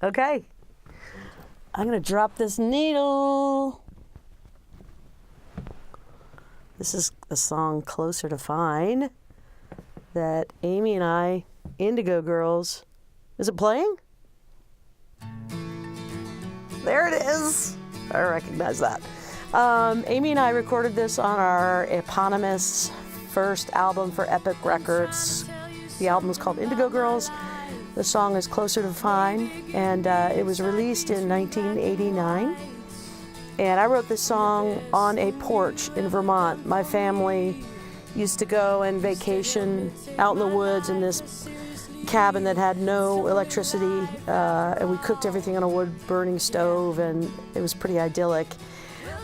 Okay. I'm going to drop this needle. This is the song Closer to Fine that Amy and I, Indigo Girls, is it playing? There it is. I recognize that. Amy and I recorded this on our eponymous first album for Epic Records. The album is called Indigo Girls. The song is Closer to Fine, and it was released in 1989. And I wrote this song on a porch in Vermont. My family used to go and vacation out in the woods in this cabin that had no electricity, and we cooked everything on a wood-burning stove, and it was pretty idyllic.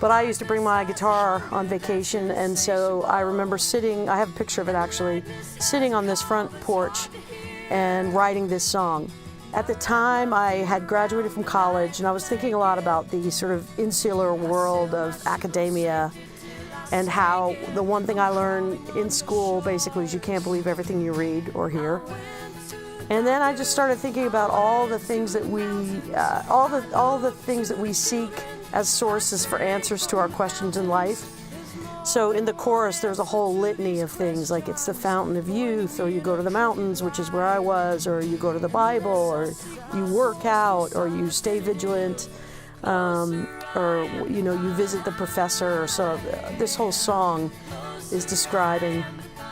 But I used to bring my guitar on vacation, and so I remember sitting, I have a picture of it actually, sitting on this front porch and writing this song. At the time, I had graduated from college, and I was thinking a lot about the sort of insular world of academia, and how the one thing I learned in school basically is you can't believe everything you read or hear. And then I just started thinking about all the things that we, all the things that we seek as sources for answers to our questions in life. So in the chorus, there's a whole litany of things, like it's the fountain of youth, or you go to the mountains, which is where I was, or you go to the Bible, or you work out, or you stay vigilant, or you visit the professor. So this whole song is describing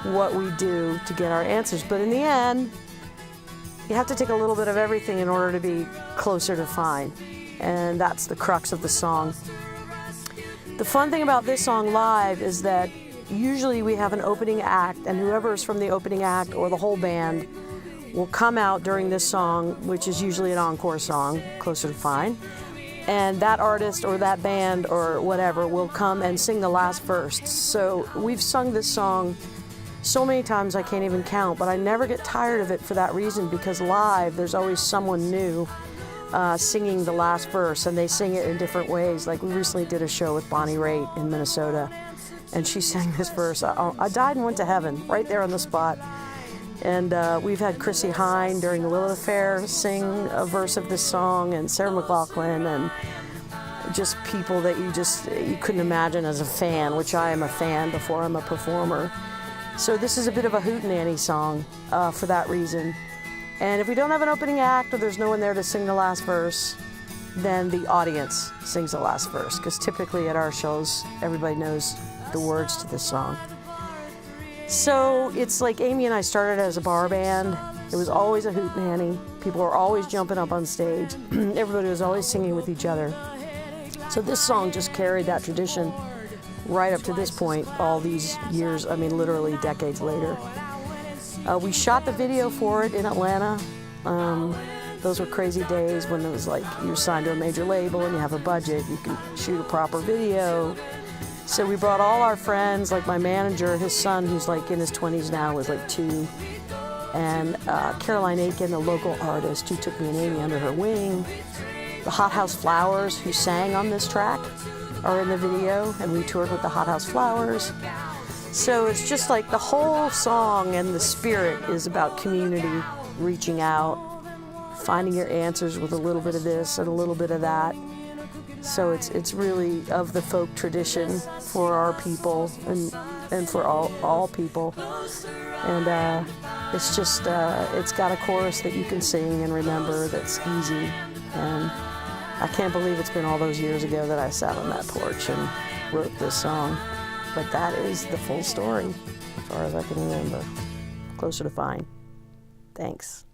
what we do to get our answers. But in the end, you have to take a little bit of everything in order to be closer to fine. And that's the crux of the song. The fun thing about this song live is that usually we have an opening act, and whoever is from the opening act or the whole band will come out during this song, which is usually an encore song, Closer to Fine. And that artist or that band or whatever will come and sing the last verse. So we've sung this song so many times I can't even count, but I never get tired of it for that reason, because live there's always someone new singing the last verse, and they sing it in different ways. Like we recently did a show with Bonnie Raitt in Minnesota, and she sang this verse. I died and went to heaven right there on the spot. And we've had Chrissy Hine during the Lilith Fair sing a verse of this song, and Sarah McLachlan, and just people that you couldn't imagine as a fan, which I am a fan before I'm a performer. So this is a bit of a hootenanny song for that reason. And if we don't have an opening act or there's no one there to sing the last verse, then the audience sings the last verse, because typically at our shows, everybody knows the words to this song. So it's like Amy and I started as a bar band. It was always a hootenanny. People were always jumping up on stage. Everybody was always singing with each other. So this song just carried that tradition right up to this point, all these years, I mean literally decades later. We shot the video for it in Atlanta. Those were crazy days when it was like you're signed to a major label and you have a budget, you can shoot a proper video. So we brought all our friends, like my manager, his son, who's like in his 20s now, was like 2, and Caroline Aiken, the local artist who took me and Amy under her wing. The Hothouse Flowers, who sang on this track, are in the video, and we toured with the Hothouse Flowers. So it's just like the whole song and the spirit is about community, reaching out, finding your answers with a little bit of this and a little bit of that. So it's really of the folk tradition for our people and for all people. And it's just, it's got a chorus that you can sing and remember that's easy. And I can't believe it's been all those years ago that I sat on that porch and wrote this song. But that is the full story, as far as I can remember. Closer to Fine. Thanks.